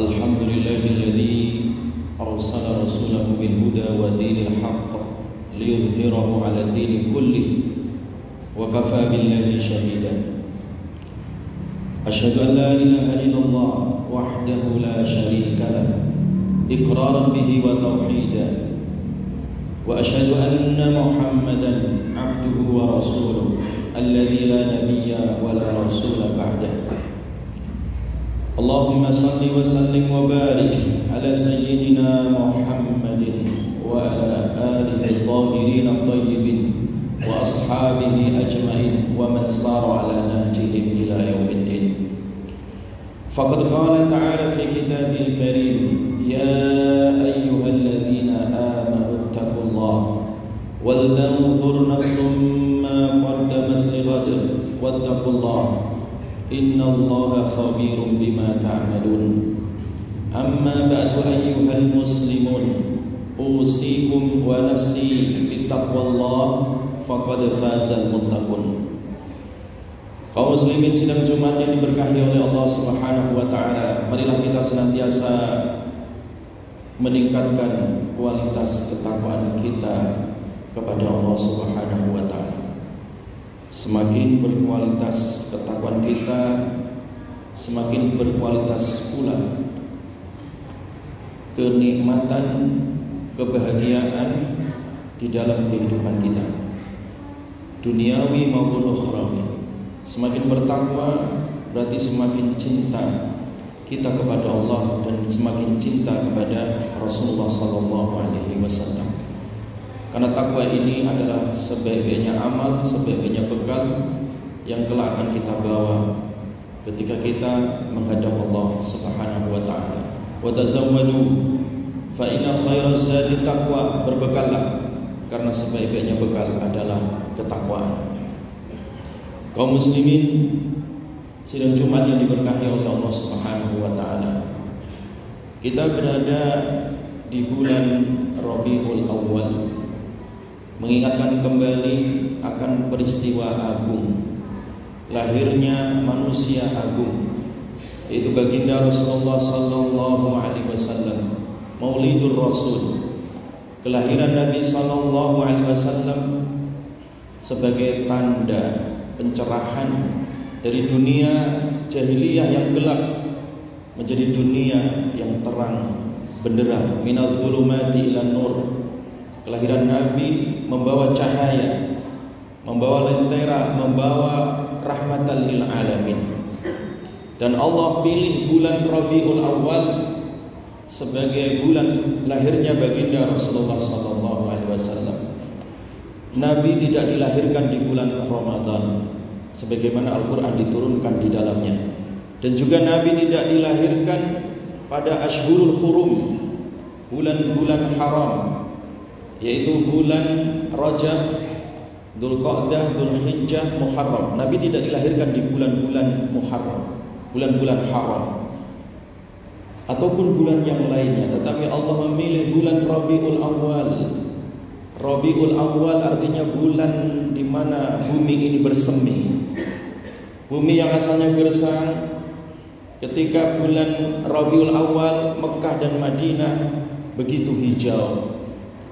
Alhamdulillahilladzi arsala rasulahu bil huda wa dinil haqq liyudhhirahu 'ala dini kulli wa kafa billahi shahida. Asyhadu an la ilaha illallah wahdahu la syarika lah iqraran bihi wa tauhida wa asyhadu anna Muhammadan 'abduhu wa rasuluhu alladzi la nabiyya wa la rasula ba'dahu. Allahumma salli wa sallim wa barik ala sayyidina Muhammadin wa ala alihi al-tahirin at-tayyibin wa ashabihi ajma'in wa man sara ala nahjihim ila yaumiddin. Faqad qala ta'ala fi kitabil karim, ya ayyuhalladzina amanu taqullaha wal tanzur nafsum ma qaddamat lighad wattaqullaha innallaha khabirum bima ta'malun. Amma ba'du ayyuhal muslimun, usikum wa nafsi bittaqwallah faqad fazal muttaqun. Kaum muslimin sidang Jumat yang diberkahi oleh Allah Subhanahu wa taala, marilah kita senantiasa meningkatkan kualitas ketakwaan kita kepada Allah Subhanahu wa taala. Semakin berkualitas ketakwaan kita, semakin berkualitas pula kenikmatan, kebahagiaan di dalam kehidupan kita, duniawi maupun ukhrawi. Semakin bertakwa berarti semakin cinta kita kepada Allah dan semakin cinta kepada Rasulullah SAW. Karena takwa ini adalah sebaik-baiknya amal, sebaik-baiknya bekal yang kelak akan kita bawa ketika kita menghadap Allah Subhanahu wa taala. Wa tazawwadu fa inna khairaz zadi taqwa, berbekallah karena sebaik-baiknya bekal adalah ketakwaan. Kaum muslimin sidang Jumat yang diberkahi oleh Allah Subhanahu wa taala. Kita berada di bulan Rabiul Awwal, mengingatkan kembali akan peristiwa agung lahirnya manusia agung, yaitu baginda Rasulullah sallallahu alaihi wasallam, Maulidur Rasul, kelahiran Nabi sallallahu alaihi wasallam sebagai tanda pencerahan dari dunia jahiliyah yang gelap menjadi dunia yang terang benderang, minadz zulumati ilan nur. Kelahiran Nabi membawa cahaya, membawa lentera, membawa rahmatan lil alamin. Dan Allah pilih bulan Rabiul Awal sebagai bulan lahirnya baginda Rasulullah sallallahu alaihi wasallam. Nabi tidak dilahirkan di bulan Ramadan sebagaimana Al-Quran diturunkan di dalamnya, dan juga Nabi tidak dilahirkan pada Ashhurul Hurum, bulan-bulan haram, yaitu bulan Rajab, Dzulqa'dah, Dzulhijjah, Muharram. Nabi tidak dilahirkan di bulan-bulan Muharram, bulan-bulan haram, ataupun bulan yang lainnya, tetapi Allah memilih bulan Rabiul Awal. Rabiul Awal artinya bulan di mana bumi ini bersemi. Bumi yang asalnya gersang, ketika bulan Rabiul Awal, Mekah dan Madinah begitu hijau.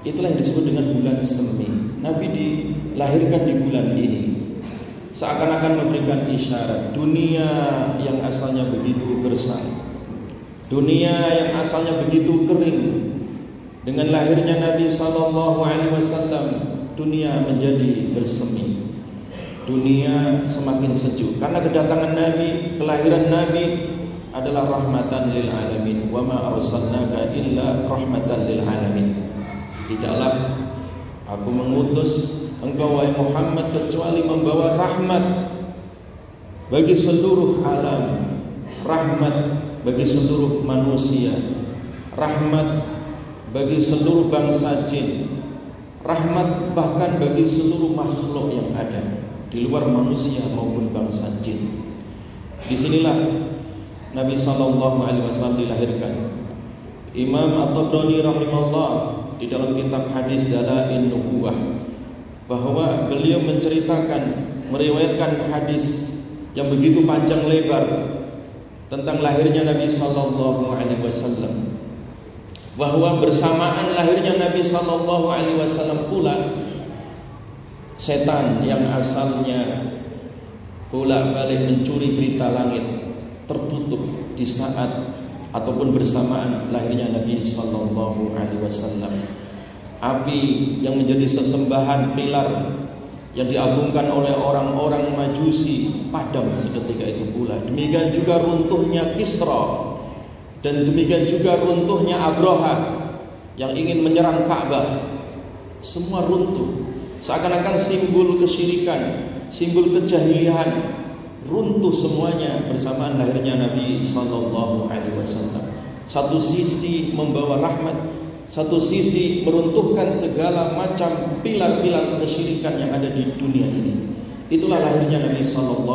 Itulah yang disebut dengan bulan semi. Nabi dilahirkan di bulan ini, seakan-akan memberikan isyarat dunia yang asalnya begitu gersang, dunia yang asalnya begitu kering. Dengan lahirnya Nabi SAW, dunia menjadi bersemi, dunia semakin sejuk. Karena kedatangan Nabi, kelahiran Nabi adalah rahmatan lil alamin. Wa ma arsalnaka illa rahmatan lil alamin. Tidaklah aku mengutus engkau wahai Muhammad kecuali membawa rahmat bagi seluruh alam, rahmat bagi seluruh manusia, rahmat bagi seluruh bangsa jin, rahmat bahkan bagi seluruh makhluk yang ada di luar manusia maupun bangsa jin. Disinilah Nabi SAW dilahirkan. Imam At-Tabrani rahimahullah di dalam kitab hadis Dalail Nubuwah bahwa beliau menceritakan, meriwayatkan hadis yang begitu panjang lebar tentang lahirnya Nabi SAW, bahwa bersamaan lahirnya Nabi SAW pula setan yang asalnya bolak-balik mencuri berita langit tertutup di saat ataupun bersamaan lahirnya Nabi SAW. Api yang menjadi sesembahan pilar yang diagungkan oleh orang-orang Majusi padam seketika itu pula. Demikian juga runtuhnya Kisra, dan demikian juga runtuhnya Abraha yang ingin menyerang Ka'bah. Semua runtuh, seakan-akan simbol kesyirikan, simbol kejahilian runtuh semuanya bersamaan lahirnya Nabi SAW. Satu sisi membawa rahmat, satu sisi meruntuhkan segala macam pilar-pilar kesyirikan yang ada di dunia ini. Itulah lahirnya Nabi SAW.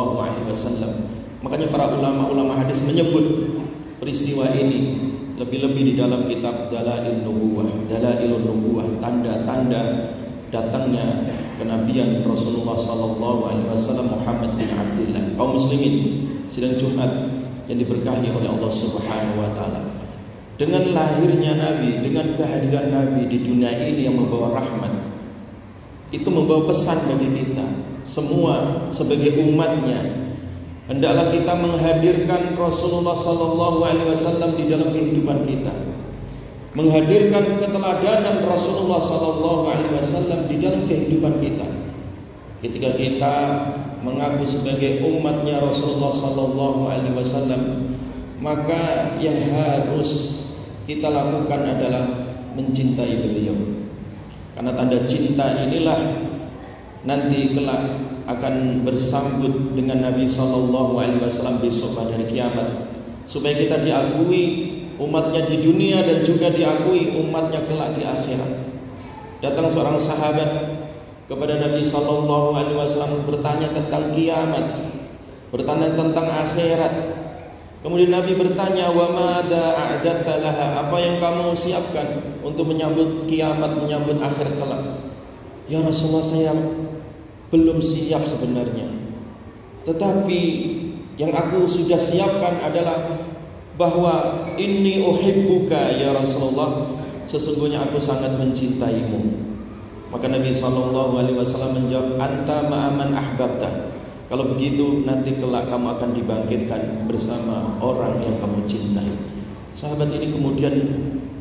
Makanya para ulama-ulama hadis menyebut peristiwa ini lebih-lebih di dalam kitab Dalail Nubuwah, Dalailun Nubuwah, tanda-tanda datangnya kenabian Rasulullah SAW Muhammad bin Abdullah. Kaum muslimin sidang Jumat yang diberkahi oleh Allah Subhanahu wa taala, dengan lahirnya Nabi, dengan kehadiran Nabi di dunia ini yang membawa rahmat, itu membawa pesan bagi kita semua sebagai umatnya. Hendaklah kita menghadirkan Rasulullah SAW di dalam kehidupan kita, menghadirkan keteladanan Rasulullah SAW di dalam kehidupan kita. Ketika kita mengaku sebagai umatnya Rasulullah SAW, maka yang harus kita lakukan adalah mencintai beliau. Karena tanda cinta inilah nanti kelak akan bersambut dengan Nabi SAW besok pada hari kiamat, supaya kita diakui umatnya di dunia dan juga diakui umatnya kelak di akhirat. Datang seorang sahabat kepada Nabi SAW bertanya tentang kiamat, bertanya tentang akhirat. Kemudian Nabi bertanya, wa madza a'dadta laha, apa yang kamu siapkan untuk menyambut kiamat, menyambut akhir kelak? Ya Rasulullah, saya belum siap sebenarnya, tetapi yang aku sudah siapkan adalah bahwa inni uhibbuka ya Rasulullah, sesungguhnya aku sangat mencintaimu. Maka Nabi SAW menjawab, anta ma'aman ahbabta, kalau begitu nanti kelak kamu akan dibangkitkan bersama orang yang kamu cintai. Sahabat ini kemudian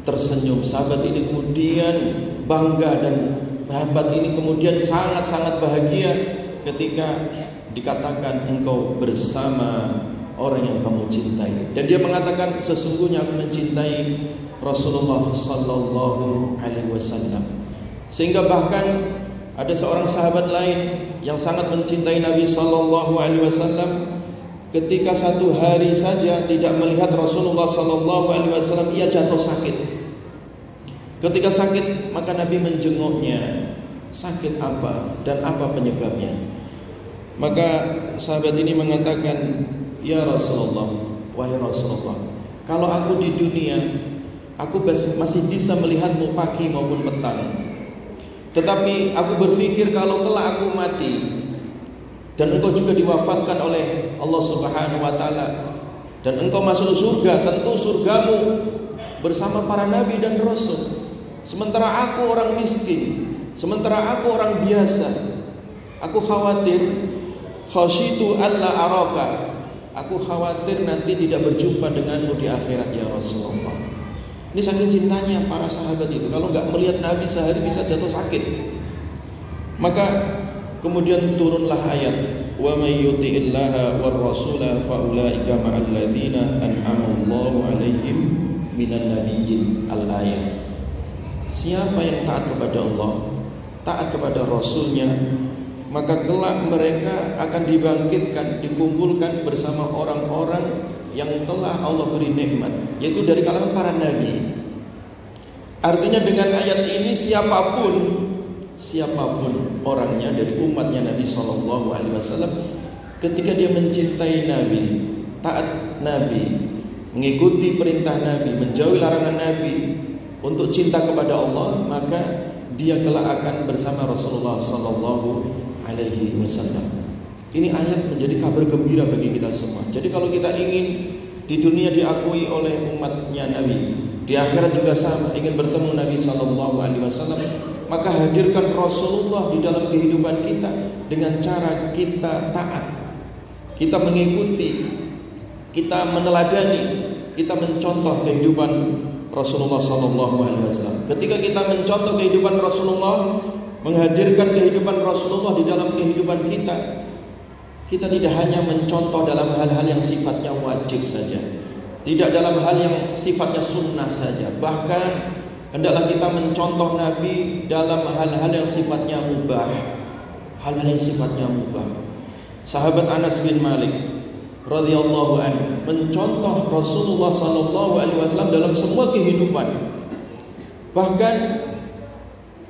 tersenyum, sahabat ini kemudian bangga, dan sahabat ini kemudian sangat-sangat bahagia ketika dikatakan engkau bersama orang yang kamu cintai. Dan dia mengatakan, sesungguhnya aku mencintai Rasulullah sallallahu alaihi wasallam. Sehingga bahkan Ada seorang sahabat lain yang sangat mencintai Nabi sallallahu alaihi wasallam. Ketika satu hari saja tidak melihat Rasulullah sallallahu alaihi wasallam, ia jatuh sakit. Ketika sakit, maka Nabi menjenguknya. Sakit apa dan apa penyebabnya? Maka sahabat ini mengatakan, "Ya Rasulullah, wahai Rasulullah, kalau aku di dunia, aku masih bisa melihatmu pagi maupun petang. Tetapi aku berpikir kalau kelak aku mati dan engkau juga diwafatkan oleh Allah Subhanahu wa taala dan engkau masuk surga, tentu surgamu bersama para nabi dan rasul. Sementara aku orang miskin, sementara aku orang biasa. Aku khawatir, khasyitu alla araka. Aku khawatir nanti tidak berjumpa denganmu di akhirat ya Rasulullah." Ini saking cintanya para sahabat itu. Kalau nggak melihat Nabi sehari bisa jatuh sakit. Maka kemudian turunlah ayat, "Wa may yuti'illaha war rasula fa ulaika ma'al ladzina an'ama Allahu 'alaihim minan nabiyyin." Al-ayat. Siapa yang taat kepada Allah, taat kepada Rasulnya, maka kelak mereka akan dibangkitkan, dikumpulkan bersama orang-orang yang telah Allah beri nikmat, yaitu dari kalangan para nabi. Artinya dengan ayat ini siapapun orangnya dari umatnya Nabi sallallahu alaihi wasallam, ketika dia mencintai Nabi, taat Nabi, mengikuti perintah Nabi, menjauhi larangan Nabi, untuk cinta kepada Allah, maka dia kelak akan bersama Rasulullah sallallahu alaihi wasallam. Ini ayat menjadi kabar gembira bagi kita semua. Jadi kalau kita ingin di dunia diakui oleh umatnya Nabi, di akhirat juga sama, ingin bertemu Nabi sallallahu alaihi wasallam, maka hadirkan Rasulullah di dalam kehidupan kita dengan cara kita taat, kita mengikuti, kita meneladani, kita mencontoh kehidupan Rasulullah sallallahu alaihi wasallam. Ketika kita mencontoh kehidupan Rasulullah, menghadirkan kehidupan Rasulullah di dalam kehidupan kita, kita tidak hanya mencontoh dalam hal-hal yang sifatnya wajib saja, tidak dalam hal yang sifatnya sunnah saja, bahkan hendaklah kita mencontoh Nabi dalam hal-hal yang sifatnya mubah. Hal-hal yang sifatnya mubah. Sahabat Anas bin Malik radhiyallahu anhu mencontoh Rasulullah sallallahu alaihi wasallam dalam semua kehidupan. Bahkan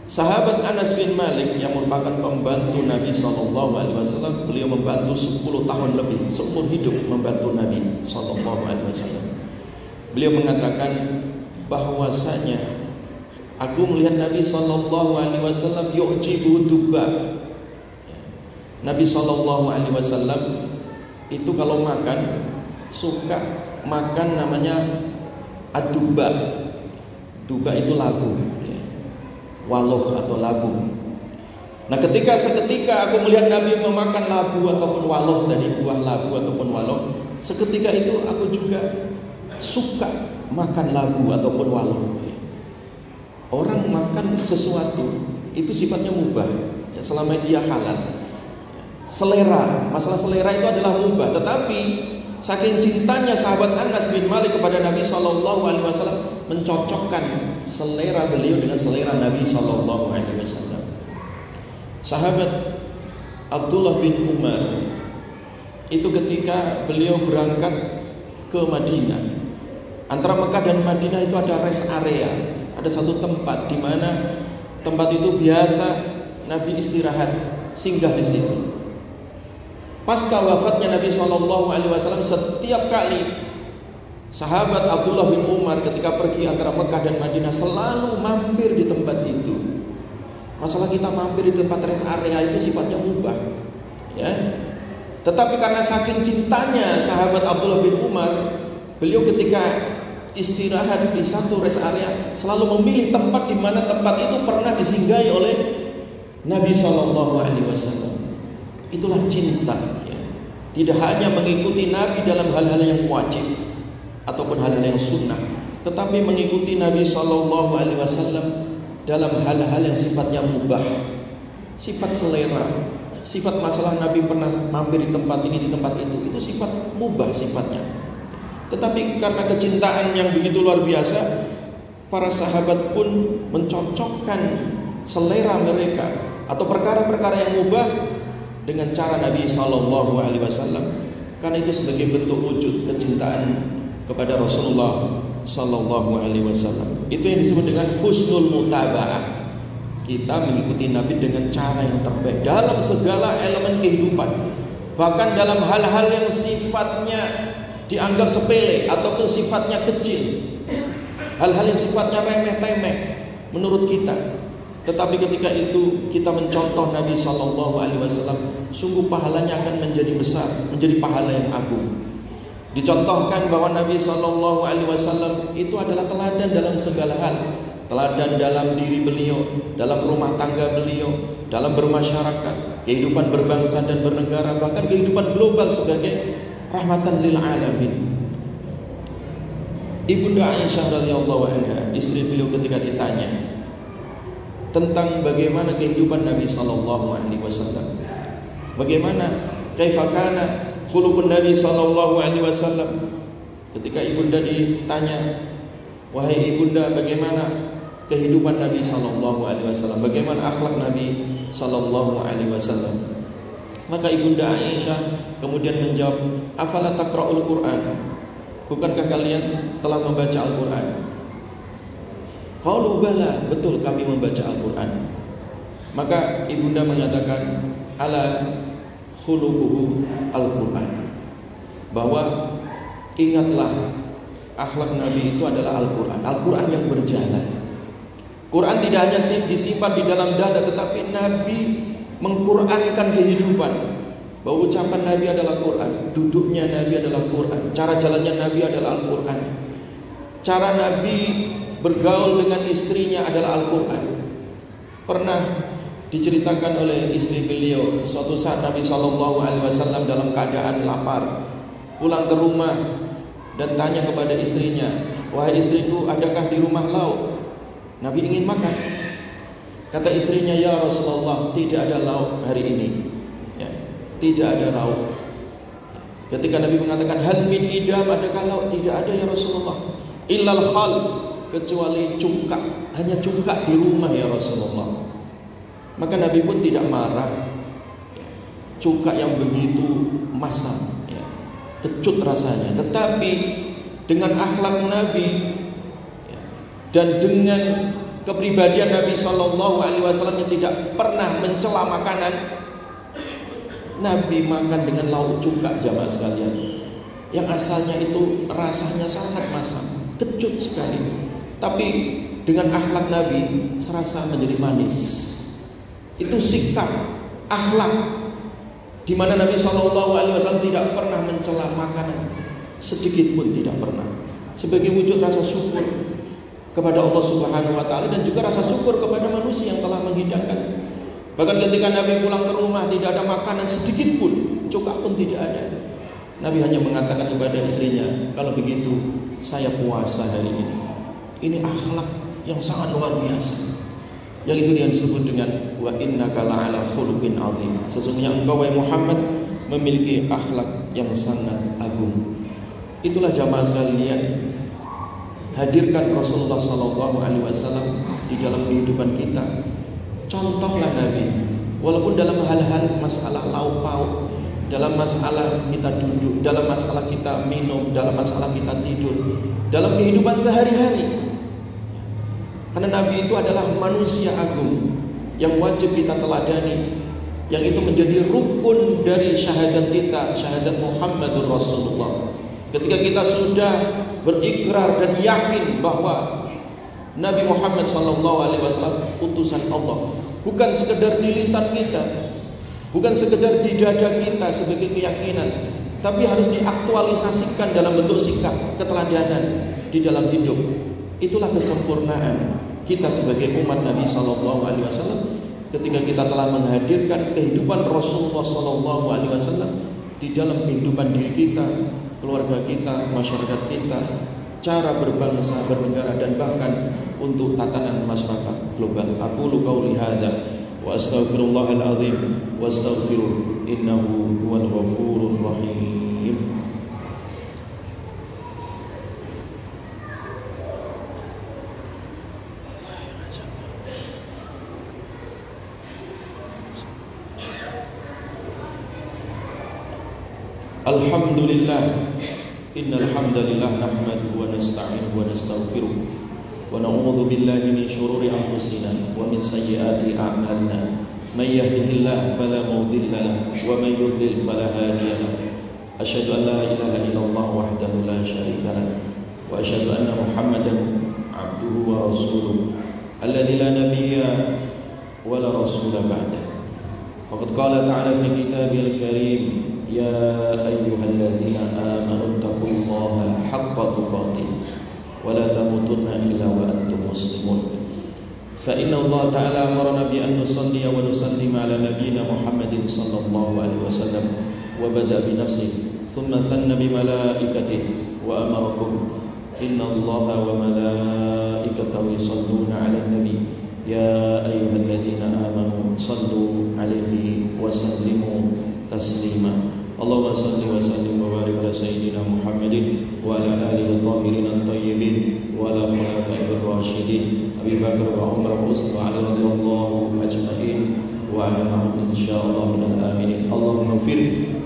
sahabat Anas bin Malik yang merupakan pembantu Nabi sallallahu alaihi wasallam, beliau membantu 10 tahun lebih, seumur hidup membantu Nabi sallallahu alaihi wasallam. Beliau mengatakan bahwasanya aku melihat Nabi sallallahu alaihi wasallam yu'jibu dubba. Nabi sallallahu alaihi wasallam itu kalau makan suka makan namanya ad-dubba. Dubba itu labu, waloh atau labu. Nah, seketika aku melihat Nabi memakan labu ataupun waloh, dari buah labu ataupun waloh, seketika itu aku juga suka makan labu ataupun waloh. Orang makan sesuatu itu sifatnya mubah, ya, selama dia halal. Selera, masalah selera itu adalah mubah. Tetapi saking cintanya sahabat Anas bin Malik kepada Nabi sallallahu alaihi wasallam, mencocokkan selera beliau dengan selera Nabi sallallahu alaihi wasallam. Sahabat Abdullah bin Umar itu ketika beliau berangkat ke Madinah, antara Mekah dan Madinah itu ada rest area, ada satu tempat di mana tempat itu biasa Nabi istirahat, singgah di situ. Pasca wafatnya Nabi sallallahu alaihi wasallam, setiap kali sahabat Abdullah bin Umar ketika pergi antara Mekah dan Madinah selalu mampir di tempat itu. Masalah kita mampir di tempat rest area itu sifatnya mubah, ya. Tetapi karena saking cintanya sahabat Abdullah bin Umar, beliau ketika istirahat di satu rest area selalu memilih tempat di mana tempat itu pernah disinggahi oleh Nabi sallallahu alaihi wasallam. Itulah cinta, ya. Tidak hanya mengikuti Nabi dalam hal-hal yang wajib ataupun hal-hal yang sunnah, tetapi mengikuti Nabi sallallahu alaihi wasallam dalam hal-hal yang sifatnya mubah, sifat selera, sifat masalah Nabi pernah mampir di tempat ini, di tempat itu sifat mubah sifatnya. Tetapi karena kecintaan yang begitu luar biasa, para sahabat pun mencocokkan selera mereka atau perkara-perkara yang mubah dengan cara Nabi Sallallahu Alaihi Wasallam, karena itu sebagai bentuk wujud kecintaan kepada Rasulullah Sallallahu Alaihi Wasallam. Itu yang disebut dengan husnul mutaba'ah. Kita mengikuti Nabi dengan cara yang terbaik dalam segala elemen kehidupan, bahkan dalam hal-hal yang sifatnya dianggap sepele ataupun sifatnya kecil, hal-hal yang sifatnya remeh-temeh menurut kita. Tetapi ketika itu kita mencontoh Nabi Sallallahu Alaihi Wasallam, sungguh pahalanya akan menjadi besar, menjadi pahala yang agung. Dicontohkan bahwa Nabi Sallallahu Alaihi Wasallam itu adalah teladan dalam segala hal, teladan dalam diri beliau, dalam rumah tangga beliau, dalam bermasyarakat, kehidupan berbangsa dan bernegara, bahkan kehidupan global sebagai rahmatan lil alamin. Ibunda Aisyah radhiyallahu anha, istri beliau, ketika ditanya tentang bagaimana kehidupan Nabi Sallallahu Alaihi Wasallam, bagaimana kaifa kana khuluqun Nabi Sallallahu Alaihi Wasallam, ketika ibunda ditanya, wahai ibunda, bagaimana kehidupan Nabi Sallallahu Alaihi Wasallam, bagaimana akhlak Nabi Sallallahu Alaihi Wasallam, maka ibunda Aisyah kemudian menjawab, afala taqra'ul Quran, bukankah kalian telah membaca Al-Quran? Qalu bala, betul kami membaca Al-Quran. Maka ibunda mengatakan, ala khuluquhu Al-Quran, bahwa ingatlah akhlak Nabi itu adalah Al-Quran, Al-Quran yang berjalan. Quran tidak hanya disimpan di dalam dada, tetapi Nabi mengqurankan kehidupan, bahwa ucapan Nabi adalah Quran, duduknya Nabi adalah Quran, cara jalannya Nabi adalah Al-Quran, cara Nabi bergaul dengan istrinya adalah Al-Quran. Pernah diceritakan oleh istri beliau, suatu saat Nabi Sallallahu Alaihi Wasallam dalam keadaan lapar, pulang ke rumah dan tanya kepada istrinya, wahai istriku, adakah di rumah lauk? Nabi ingin makan. Kata istrinya, ya Rasulullah, tidak ada lauk hari ini, ya, tidak ada lauk. Ketika Nabi mengatakan, hal min idam, adakah lauk? Tidak ada ya Rasulullah. Illal khal, kecuali cuka, hanya cuka di rumah ya Rasulullah. Maka Nabi pun tidak marah. Cuka yang begitu masam, ya, kecut rasanya, tetapi dengan akhlak Nabi, ya, dan dengan kepribadian Nabi Sallallahu Alaihi Wasallam yang tidak pernah mencela makanan, Nabi makan dengan lauk cuka, jamaah sekalian, yang asalnya itu rasanya sangat masam, kecut sekali. Tapi dengan akhlak Nabi serasa menjadi manis. Itu sikap akhlak di mana Nabi Shallallahu Alaihi Wasallam tidak pernah mencela makanan, sedikit pun tidak pernah. Sebagai wujud rasa syukur kepada Allah Subhanahu Wa Taala dan juga rasa syukur kepada manusia yang telah menghidangkan. Bahkan ketika Nabi pulang ke rumah tidak ada makanan sedikit pun, cuka pun tidak ada. Nabi hanya mengatakan kepada istrinya, kalau begitu saya puasa hari ini. Ini akhlak yang sangat luar biasa. Yang itu yang disebut dengan wa innaka la'ala khuluqin azim. Sesungguhnya engkau wahai Muhammad memiliki akhlak yang sangat agung. Itulah jamaah sekalian, hadirkan Rasulullah Sallallahu Alaihi Wasallam di dalam kehidupan kita. Contohlah Nabi, walaupun dalam hal-hal masalah lauk pauk, dalam masalah kita duduk, dalam masalah kita minum, dalam masalah kita tidur, dalam kehidupan sehari-hari. Karena Nabi itu adalah manusia agung yang wajib kita teladani, yang itu menjadi rukun dari syahadat kita, syahadat Muhammadur Rasulullah. Ketika kita sudah berikrar dan yakin bahwa Nabi Muhammad SAW utusan Allah, bukan sekedar di lisan kita, bukan sekedar di dada kita sebagai keyakinan, tapi harus diaktualisasikan dalam bentuk sikap, keteladanan di dalam hidup. Itulah kesempurnaan kita sebagai umat Nabi Sallallahu Alaihi Wasallam ketika kita telah menghadirkan kehidupan Rasulullah Sallallahu Alaihi Wasallam di dalam kehidupan diri kita, keluarga kita, masyarakat kita, cara berbangsa, bernegara, dan bahkan untuk tatanan masyarakat global. Aqulu qauli hadza wa astaghfirullahal azim wa astaghfiruh innahu huwal ghafurur rahim. Alhamdulillah, innal hamdalillah nahmaduhu wa nasta'inuhu wa nastaghfiruh wa na'udzu billahi min shururi anfusina wa min sayyiati a'malina. May yahdihillahu fala mudilla lahu wa may yudlil fala hadiya lahu. Asyhadu an la ilaha illallah wahdahu la syarika lahu wa asyhadu anna Muhammadan abduhu wa rasuluh alladzi la nabiyya wa la rasula ba'dahu. Faqad qala ta'ala fi kitabil karim, ya ayyuhalladzina amanu taqullaha haqqa tuqatih wa la tamutunna illa wa antum muslimun. Fa inna Allah ta'ala amarna bi an nusalli wa nusallima ala nabiyyina Muhammadin sallallahu alaihi wasallam wa bada bi nafsihi thumma thanna bi malaikatihi wa amarakum inna Allaha wa malaikatahu yusalluna ala nabi ya ayyuhalladzina amanu sallu alaihi wa sallimu taslima. Allahumma salli wa sallim wa barik ala sayyidina Muhammadin wa ala alihi tahirin at-tayyibin wa ala khulafaihi ar-rasyidin Abi Bakar wa Umar wa Utsman wa Ali radhiyallahu ajma'in wa ala ma'hum insyaallah minal aminin. Allahumma ighfir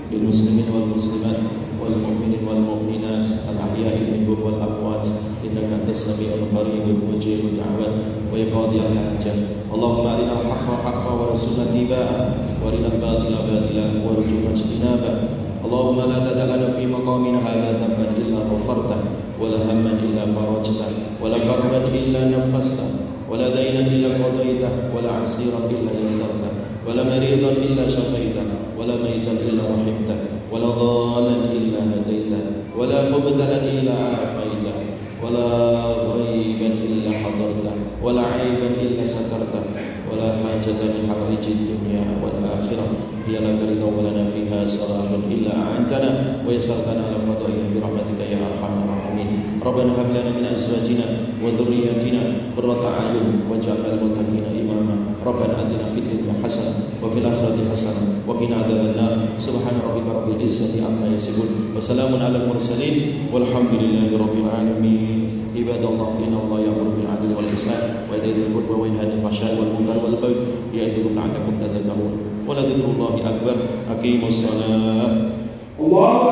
lil muslimin wal muslimat wal mu'minin wal mu'minat al-ahya'i minhum wal amwat innaka antas sami'ul qaribul mujibud da'wat wa yaqdiyal hajat. Allahumma arinal haqqa haqqan warzuqna ittiba'ah wa arinal batila batilan warzuqna ijtinabah. Allahumma la tada' lana fi maqamina hadha dhanban illa ghafartah wa la hamman illa farajtah wa la karban illa naffastah wa la daynan illa qadaitah wa la 'asiran illa yassartah wa la maridan illa shafaitah wa la maytan illa rahimtah wa la dhalan illa hadaitah wa la mubtalan illa afaitah wa la ghaiban illa hadartah wa la 'aiban illa satartah wa la hajatan min hawaijid dunya wal akhirah hiya laka ridha wa lana fiha salahun illa a'antana wa yassartana ala qadariha bi rahmatika ya arhamar rahimin. Rabbana hab lana min azwajina wa dhurriyyatina qurrata a'yun waj'alna lil muttaqina imama. Rabbana atina fid dunya hasanah wa fil akhirati hasanah wa qina adzabannar. Subhana rabbika rabbil izzati amma yasifun wa salamun alal mursalin walhamdulillahi rabbil alamin. Ibadallah, inna Allah ya'muru bil 'adli wal ihsan wa ita'i dzil qurba wa yanha 'anil fahsya'i wal munkari wal baghi ya'idzukum la'allakum tadhakkarun. Wa la dzikrullahi akbar. Aqimus shalah. Allahu